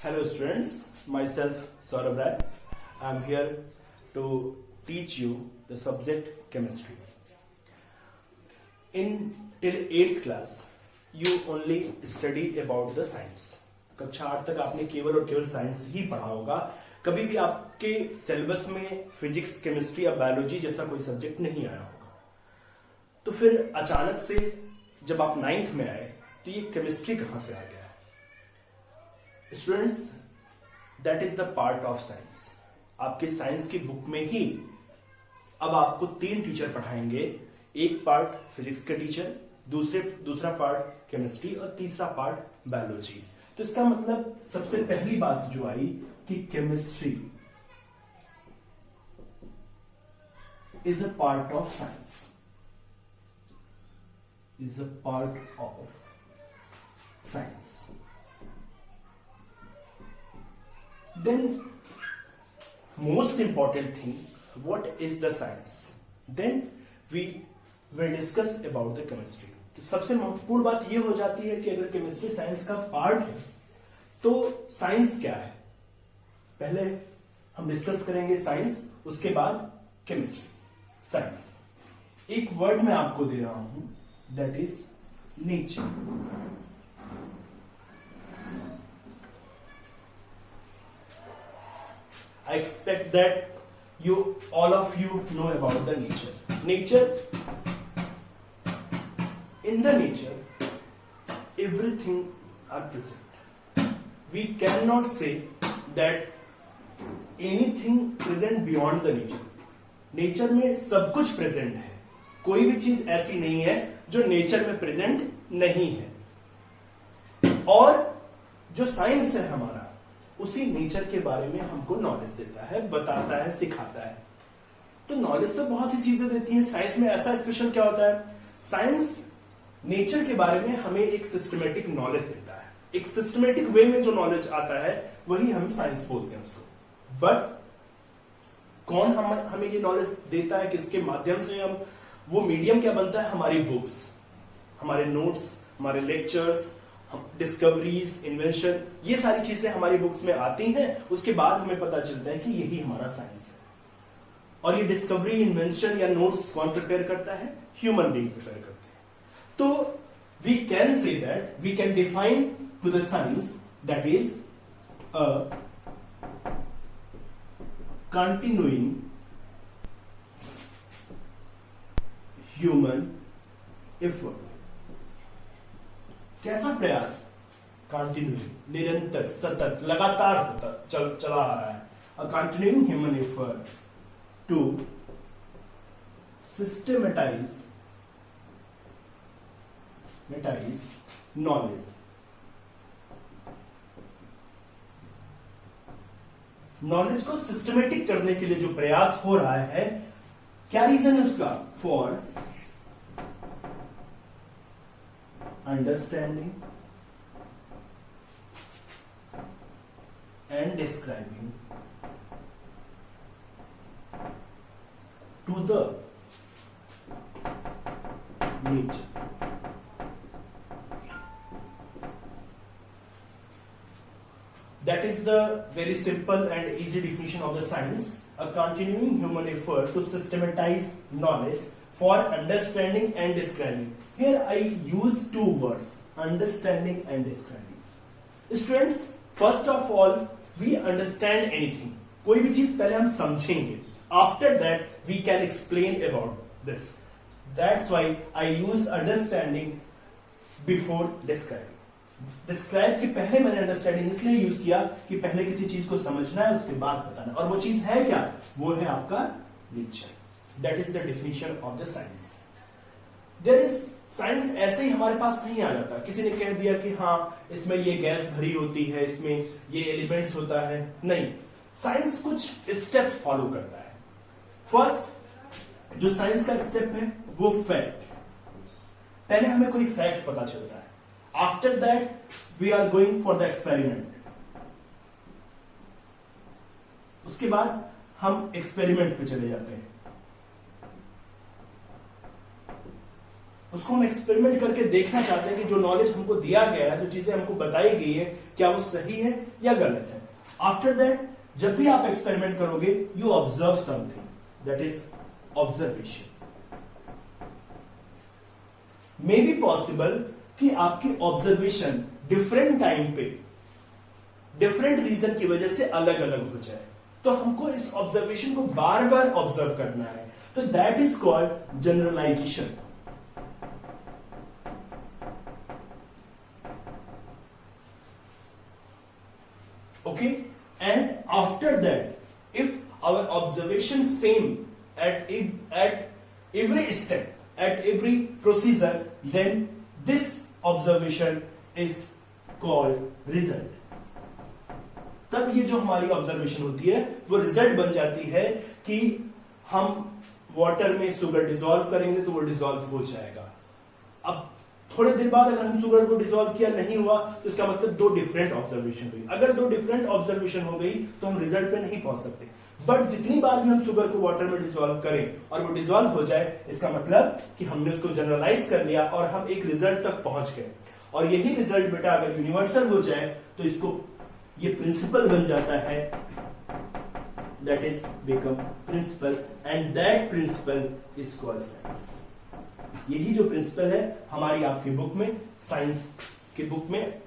Hello students, myself Saurabh Rai. I am here to teach you the subject chemistry. In till 8th class, you only study about the science. कक्षा 8 तक आपने केवल और केवल science ही पढ़ा होगा. कभी भी आपके सिलेबस में फिजिक्स, केमिस्ट्री या बायोलॉजी जैसा कोई सब्जेक्ट नहीं आया होगा. तो फिर अचानक से जब आप 9th में आए तो ये केमिस्ट्री कहां से आ गया? Students, that is the part of science. आपके साइंस की बुक में ही अब आपको 3 टीचर पढ़ाएंगे. एक पार्ट फिजिक्स के टीचर, दूसरा पार्ट केमिस्ट्री और तीसरा पार्ट बायोलॉजी. तो इसका मतलब सबसे पहली बात जो आई कि chemistry is a part of science, is a part of science. Then most important thing, what is the science? Then we will discuss about the chemistry. तो सबसे महत्वपूर्ण बात यह हो जाती है कि अगर केमिस्ट्री साइंस का पार्ट है तो साइंस क्या है. पहले हम डिस्कस करेंगे साइंस, उसके बाद केमिस्ट्री. साइंस एक वर्ड मैं आपको दे रहा हूं, that is nature. I expect that all of you know about the nature. Nature, in the nature, everything are present. We cannot say that anything present beyond the nature. Nature में सब कुछ present है. कोई भी चीज ऐसी नहीं है जो नेचर में प्रेजेंट नहीं है. और जो साइंस है हमारा, उसी नेचर के बारे में हमको नॉलेज देता है, बताता है, सिखाता है. तो नॉलेज तो बहुत सी चीजें देती है. साइंस में ऐसा स्पेशल क्या होता है? साइंस नेचर के बारे में हमें एक सिस्टमेटिक नॉलेज देता है. एक सिस्टमेटिक वे में जो नॉलेज आता है वही हम साइंस बोलते हैं उसको. बट कौन हमें ये नॉलेज देता है, किसके माध्यम से? हम वो मीडियम क्या बनता है? हमारी बुक्स, हमारे नोट्स, हमारे लेक्चर्स, डिस्कवरीज, इन्वेंशन, ये सारी चीजें हमारी बुक्स में आती हैं. उसके बाद हमें पता चलता है कि यही हमारा साइंस है. और ये डिस्कवरी, इन्वेंशन या नोट्स कौन प्रिपेयर करता है? ह्यूमन बीइंग प्रिपेयर करते हैं. तो we can say that we can define to the science that is a continuing human effort. कैसा प्रयास? कंटिन्यू, निरंतर, सतत, लगातार होता चला आ रहा है. A continuing human effort to systematise knowledge. Knowledge को सिस्टमेटिक करने के लिए जो प्रयास हो रहा है, क्या रीजन है उसका? For understanding and describing to the nature. That is the very simple and easy definition of the science: a continuing human effort to systematize knowledge for understanding and describing. Here I use 2 words, understanding and describing. Students, first of all, we understand anything. कोई भी चीज पहले हम समझेंगे. After that, we can explain about this. That's why I use understanding before describing. Describe के पहले मैंने understanding इसलिए यूज किया कि पहले किसी चीज को समझना है, उसके बाद बताना. और वो चीज है क्या? वो है आपका nature. That is the definition of the science. There is science ऐसे ही हमारे पास नहीं आ जाता. किसी ने कह दिया कि हाँ इसमें ये गैस भरी होती है, इसमें ये एलिमेंट्स होता है. नहीं, साइंस कुछ स्टेप्स फॉलो करता है. फर्स्ट जो साइंस का स्टेप है वो फैक्ट. पहले हमें कोई फैक्ट पता चलता है. After that we are going for the experiment. उसके बाद हम एक्सपेरिमेंट पे चले जाते हैं. उसको हम एक्सपेरिमेंट करके देखना चाहते हैं कि जो नॉलेज हमको दिया गया है, जो चीजें हमको बताई गई है, क्या वो सही है या गलत है। आफ्टर दैट जब भी आप एक्सपेरिमेंट करोगे, you observe something, that is observation. May be possible कि आपकी ऑब्जर्वेशन डिफरेंट टाइम पे डिफरेंट रीजन की वजह से अलग अलग हो जाए, तो हमको इस ऑब्जर्वेशन को बार बार ऑब्जर्व करना है, तो that is called generalisation. Okay, and after that, if our observation same at every step, at every procedure, then this observation is called result. तब ये जो हमारी ऑब्जर्वेशन होती है वो रिजल्ट बन जाती है कि हम वाटर में शुगर डिसॉल्व करेंगे तो वो डिसॉल्व हो जाएगा। अब थोड़े देर बाद अगर हम शुगर को डिसॉल्व किया, नहीं हुआ, तो इसका मतलब दो डिफरेंट ऑब्जर्वेशन हुई। अगर दो डिफरेंट ऑब्जर्वेशन हो गई तो हम रिजल्ट पे नहीं पहुंच सकते। बट जितनी बार भी हम शुगर को वाटर में डिसॉल्व करें और वो डिसॉल्व हो जाए, इसका मतलब कि हमने उसको जनरलाइज कर लिया और हम एक रिजल्ट तक पहुंच गए। और यही रिजल्ट बेटा अगर यूनिवर्सल हो जाए तो इसको ये प्रिंसिपल बन जाता है, that is become principle, and that principle is called science. यही जो प्रिंसिपल है हमारी आपकी बुक में, साइंस की बुक में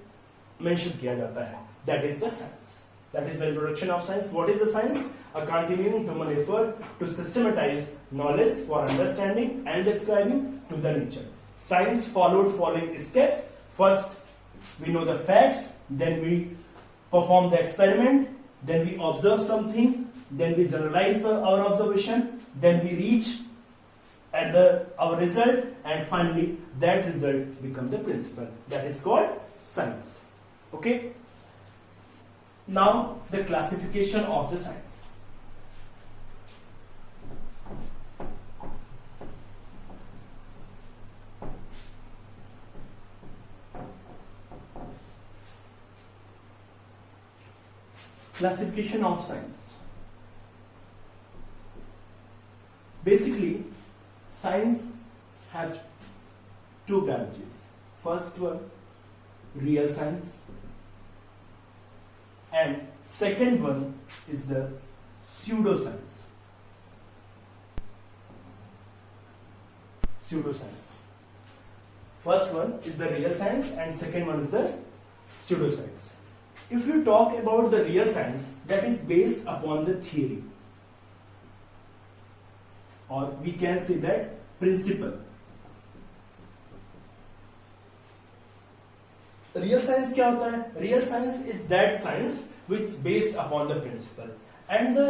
मेंशन किया जाता है, that is the science, that is the introduction of science. What is the science? A continuing human effort to systematise knowledge for understanding and describing to the nature. Science followed following steps. First, we know the facts, then we perform the experiment, then we observe something, then we generalize our observation, then we reach at our result, and finally that result become the principle. That is called science. Okay? Now the classification of the science. Classification of science. Basically, science has two branches. First one, real science, and second one is the pseudoscience. Pseudoscience. First one is the real science, and second one is the pseudoscience. If you talk about the real science, that is based upon the theory, or we can say that principle. Real science क्या होता है? Real science is that science which based upon the principle, and the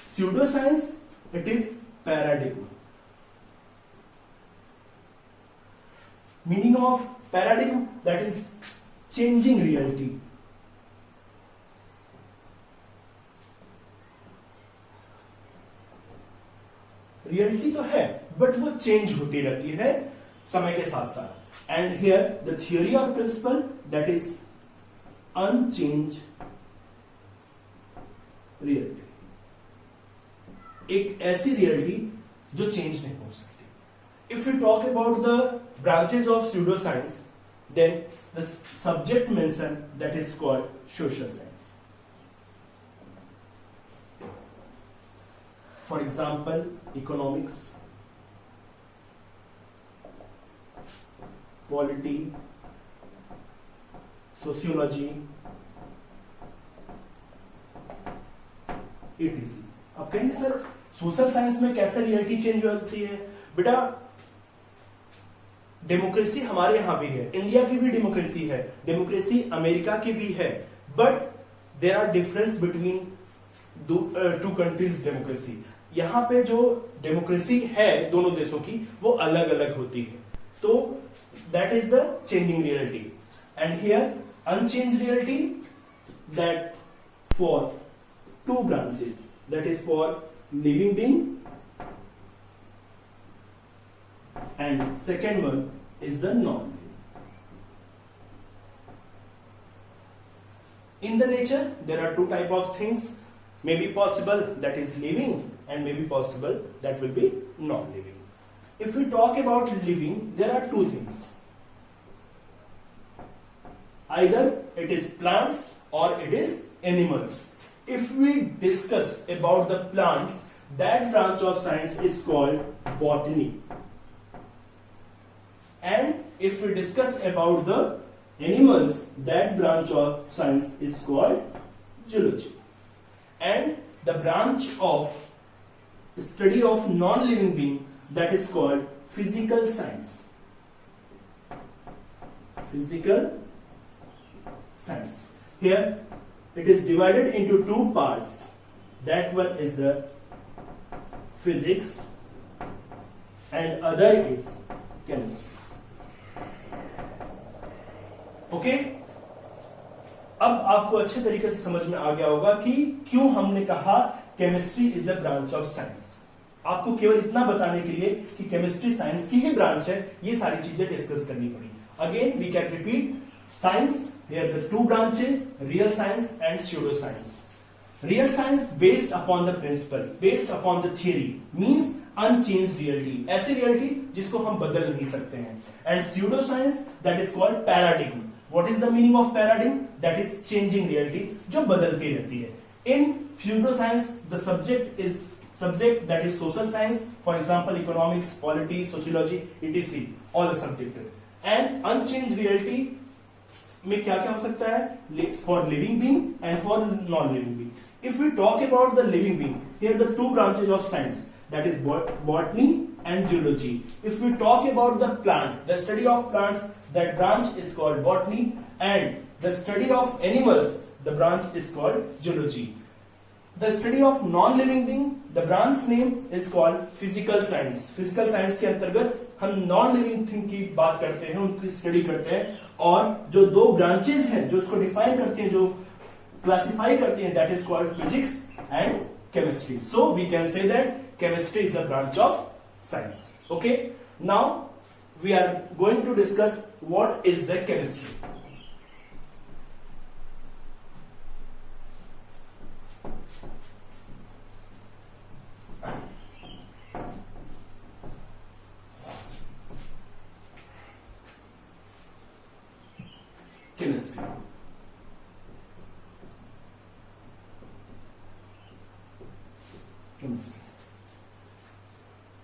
pseudoscience, it is paradigm. Meaning of paradigm, that is changing reality. Reality तो है but वो change होती रहती है समय के साथ साथ, एंड हियर द थियोरी और principle, that is unchange reality, एक ऐसी रियलिटी जो चेंज नहीं हो सकती। If you talk about the branches of pseudo science, then the subject mention, that is called social science. For example, economics, polity, sociology, etc. अब कहेंगे sir social science में कैसे रियलिटी चेंज होती है? बेटा, डेमोक्रेसी हमारे यहां भी है, इंडिया की भी डेमोक्रेसी है, डेमोक्रेसी अमेरिका की भी है, but there are difference between two countries democracy. यहां पे जो डेमोक्रेसी है दोनों देशों की वो अलग अलग होती है, तो that is the changing reality, and here unchange reality, that for two branches, that is for living being, and second one is the non living. In the nature, there are two type of things may be possible, that is living, and may be possible that will be non-living. If we talk about living, there are two things. Either it is plants or it is animals. If we discuss about the plants, that branch of science is called botany. And if we discuss about the animals, that branch of science is called zoology. And the branch of study of non-living being, that is called physical science. Physical science. Here it is divided into two parts. That one is the physics and other is chemistry. Okay अब आपको अच्छे तरीके से समझ में आ गया होगा कि क्यों हमने कहा chemistry is a branch of science. आपको केवल इतना बताने के लिए कि केमिस्ट्री साइंस की ही ब्रांच है, ये सारी चीजें डिस्कस करनी पड़ी। Again we can repeat, science here the two branches, real science and pseudo science. Real science based upon the principle, based upon the theory, means unchange reality, ऐसी reality जिसको हम बदल नहीं सकते हैं। And pseudo science that is called paradigm. What is the meaning of paradigm? That is changing reality, जो बदलती रहती है। In pseudoscience, the subject that is social science, for example, economics, polity, sociology, etc. All the subject. And unchanged reality में क्या क्या हो सकता है? For living being and for non-living being. If we talk about the living being, here are the two branches of science, that is botany and zoology. If we talk about the plants, the study of plants, that branch is called botany, and the study of animals, the branch is called zoology. The study of non-living being, the branch name is called physical science. Physical science के अंतर्गत हम non-living thing की बात करते हैं, उनकी study करते हैं, और जो दो ब्रांचेस हैं जो इसको डिफाइन करती हैं, जो क्लासिफाई करती हैं, that is called physics and chemistry. So we can say that chemistry is a branch of science. Okay, now we are going to discuss what is the chemistry. Chemistry. Chemistry.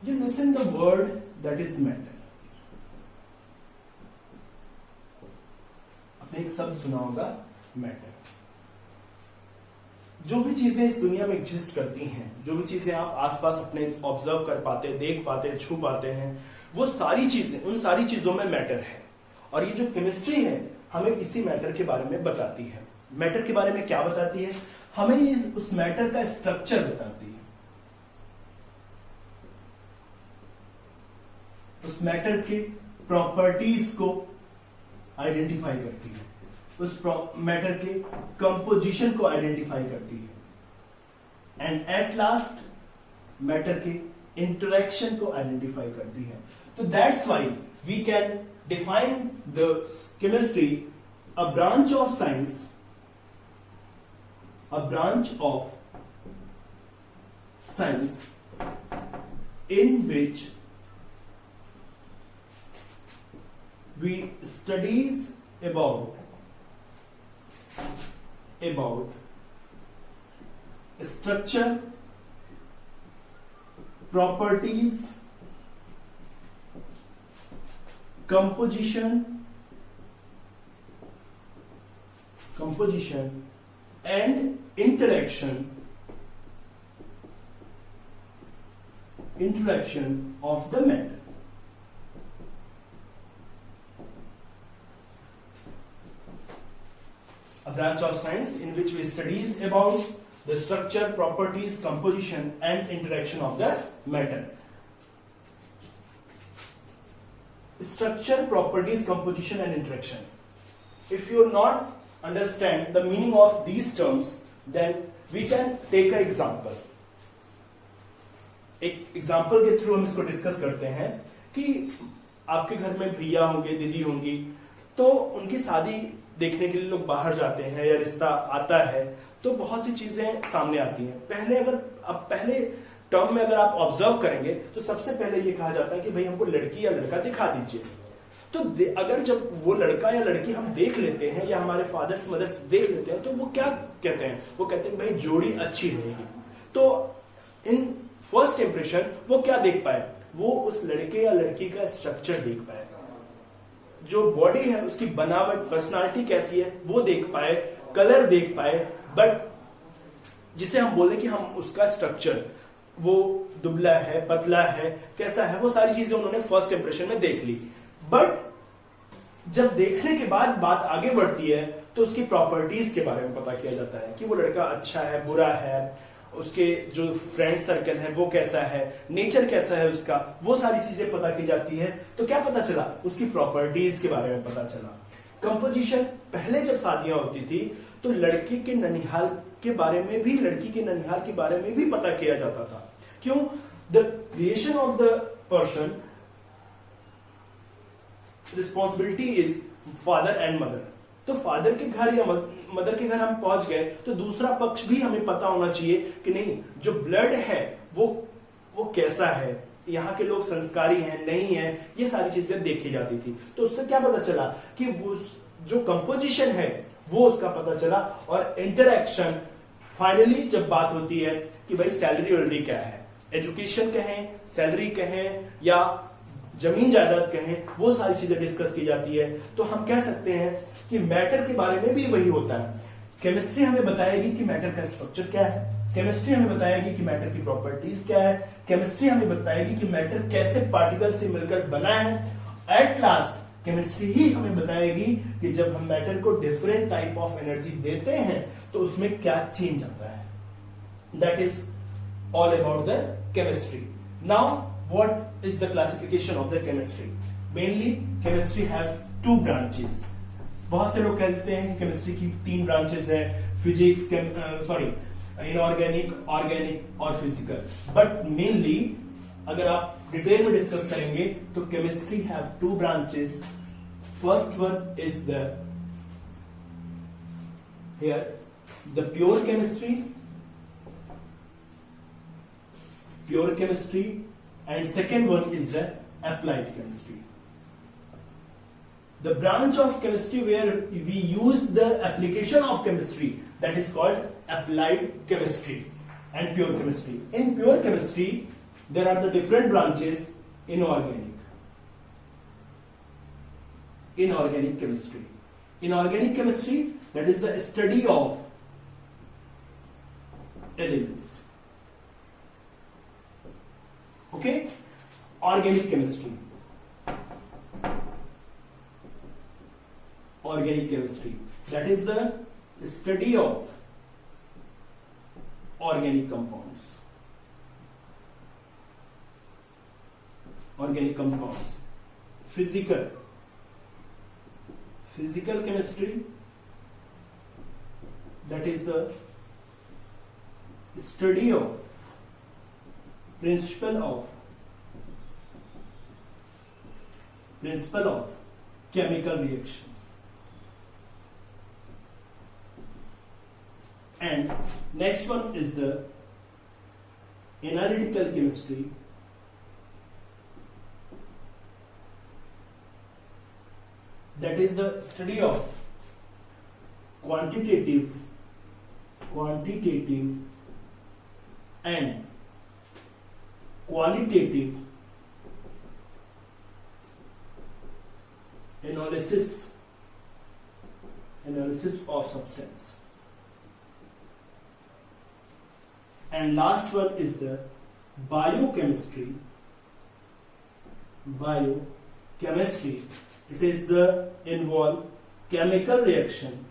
You listen the word that is matter. एक शब्द सुना होगा, matter. जो भी चीजें इस दुनिया में एग्जिस्ट करती हैं, जो भी चीजें आप आसपास अपने ऑब्जर्व कर पाते, देख पाते, छू पाते हैं, वो सारी चीजें, उन सारी चीजों में मैटर है। और ये जो केमिस्ट्री है हमें इसी मैटर के बारे में बताती है। मैटर के बारे में क्या बताती है? हमें ये उस मैटर का स्ट्रक्चर बताती है, उस मैटर के प्रॉपर्टीज को आइडेंटिफाई करती है, उस मैटर के कंपोजिशन को आइडेंटिफाई करती है, एंड एट लास्ट मैटर के इंटरेक्शन को आइडेंटिफाई करती है। तो that's why we can define the chemistry a branch of science, a branch of science in which we studies about structure, properties, composition and interaction of the matter. A branch of science in which we studies about the structure, properties, composition and interaction of the matter. Structure, properties, composition and interaction. If you not understand the meaning of these terms, then we can take an example. एक example के through हम इसको discuss करते हैं कि आपके घर में भैया होंगे, दीदी होंगी, तो उनकी शादी देखने के लिए लोग बाहर जाते हैं या रिश्ता आता है तो बहुत सी चीजें सामने आती हैं। पहले टर्म में अगर आप ऑब्जर्व करेंगे तो सबसे पहले ये कहा जाता है कि भाई हमको लड़की या लड़का दिखा दीजिए। तो अगर जब वो लड़का या लड़की हम देख लेते हैं या हमारे फादर्स मदर्स देख लेते हैं तो वो क्या कहते हैं, वो कहते हैं भाई जोड़ी अच्छी रहेगी। तो इन फर्स्ट इंप्रेशन वो क्या देख पाए, वो उस लड़के या लड़की का स्ट्रक्चर देख पाए, जो बॉडी है उसकी बनावट, पर्सनालिटी कैसी है वो देख पाए, कलर देख पाए, बट जिसे हम बोले कि हम उसका स्ट्रक्चर, वो दुबला है, पतला है, कैसा है, वो सारी चीजें उन्होंने फर्स्ट इंप्रेशन में देख ली। बट जब देखने के बाद बात आगे बढ़ती है तो उसकी प्रॉपर्टीज के बारे में पता किया जाता है कि वो लड़का अच्छा है, बुरा है, उसके जो फ्रेंड सर्कल है वो कैसा है, नेचर कैसा है उसका, वो सारी चीजें पता की जाती है। तो क्या पता चला, उसकी प्रॉपर्टीज के बारे में पता चला। कंपोजिशन, पहले जब शादियां होती थी तो लड़के के ननिहाल के बारे में भी, लड़की के ननिहाल के बारे में भी पता किया जाता था। क्यों? The creation of the person responsibility is father and mother. तो फादर के घर या मदर के घर हम पहुंच गए तो दूसरा पक्ष भी हमें पता होना चाहिए कि नहीं, जो ब्लड है वो कैसा है, यहाँ के लोग संस्कारी हैं नहीं है, ये सारी चीजें देखी जाती थी। तो उससे क्या पता चला कि वो जो कंपोजिशन है वो उसका पता चला। और इंटरैक्शन, फाइनली जब बात होती है कि भाई सैलरी वैलरी क्या है, एजुकेशन कहें, सैलरी कहें या जमीन जायदाद कहें, वो सारी चीजें डिस्कस की जाती है। तो हम कह सकते हैं कि मैटर के बारे में भी वही होता है। केमिस्ट्री हमें बताएगी कि मैटर का स्ट्रक्चर क्या है, केमिस्ट्री हमें बताएगी कि मैटर की प्रॉपर्टीज क्या है, केमिस्ट्री हमें बताएगी कि मैटर कैसे पार्टिकल से मिलकर बना है। एट लास्ट केमिस्ट्री ही हमें बताएगी कि जब हम मैटर को डिफरेंट टाइप ऑफ एनर्जी देते हैं तो उसमें क्या चेंज आता है। That is all about the chemistry. Now what is the classification of the chemistry? Mainly chemistry have two branches. बहुत से लोग कहते हैं कि केमिस्ट्री की 3 ब्रांचेस है, फिजिक्स, इनऑर्गेनिक, ऑर्गेनिक और फिजिकल। बट मेनली अगर आप डिटेल में डिस्कस करेंगे तो chemistry have 2 branches. First one is the pure chemistry and second one is the applied chemistry. The branch of chemistry where we use the application of chemistry, that is called applied chemistry and pure chemistry. In pure chemistry there are the different branches. Inorganic chemistry. Inorganic chemistry, that is the study of elements. Okay, organic chemistry. Organic chemistry, that is the study of organic compounds. Organic compounds. Physical chemistry, that is the study of principle of chemical reactions. And next one is the analytical chemistry, that is the study of quantitative and qualitative analysis of substance. And last one is the biochemistry. It is the involve chemical reaction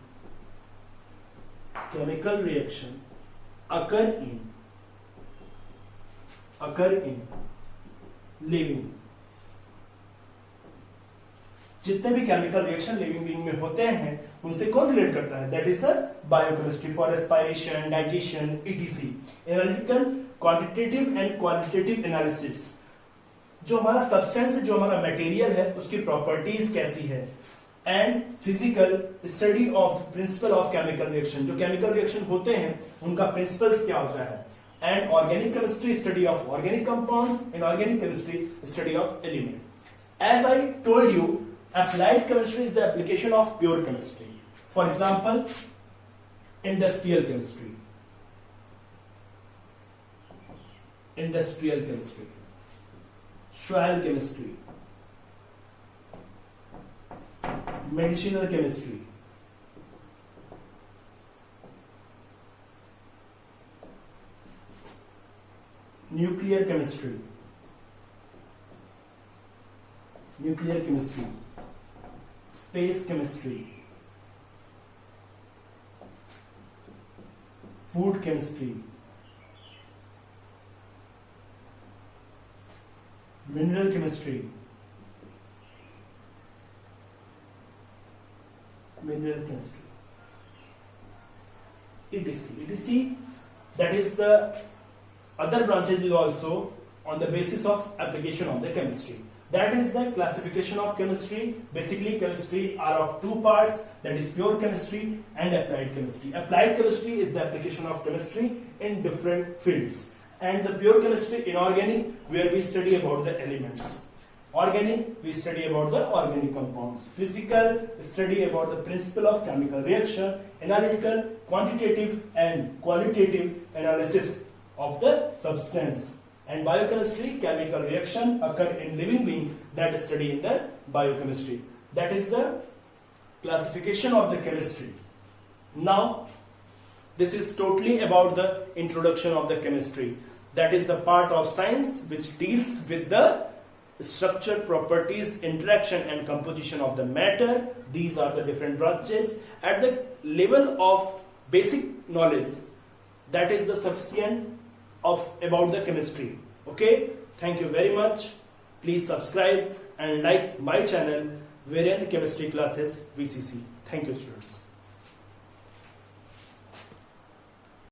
occur in living. जितने भी chemical reaction living being में होते हैं उनसे कौन relate करता है? That is the biochemistry for respiration, digestion, etc. Analytical, quantitative and qualitative analysis, जो हमारा सब्सटेंस है, जो हमारा मटेरियल है, उसकी प्रॉपर्टीज कैसी है। And physical, study of principle of chemical reaction, जो केमिकल रिएक्शन होते हैं उनका प्रिंसिपल्स क्या होता है। and organic chemistry, study of organic compounds, inorganic chemistry, study of element. As I told you, applied chemistry is the application of pure chemistry. For example, industrial chemistry, soil chemistry, medicinal chemistry, nuclear chemistry, space chemistry, food chemistry, mineral chemistry, etc. That is the other branches is also on the basis of application of the chemistry. That is the classification of chemistry. Basically, chemistry are of two parts, that is pure chemistry and applied chemistry. Applied chemistry is the application of chemistry in different fields. And the pure chemistry, inorganic, where we study about the elements. Organic, we study about the organic compounds. Physical, study about the principle of chemical reaction. Analytical, quantitative and qualitative analysis of the substance. And biochemistry, chemical reaction occur in living beings, that is study in the biochemistry. That is the classification of the chemistry. Now, this is totally about the introduction of the chemistry. That is the part of science which deals with the structure, properties, interaction and composition of the matter. These are the different branches. At the level of basic knowledge, that is the sufficient of about the chemistry. Okay, thank you very much. Please subscribe and like my channel, Variant Chemistry Classes VCC. Thank you, students.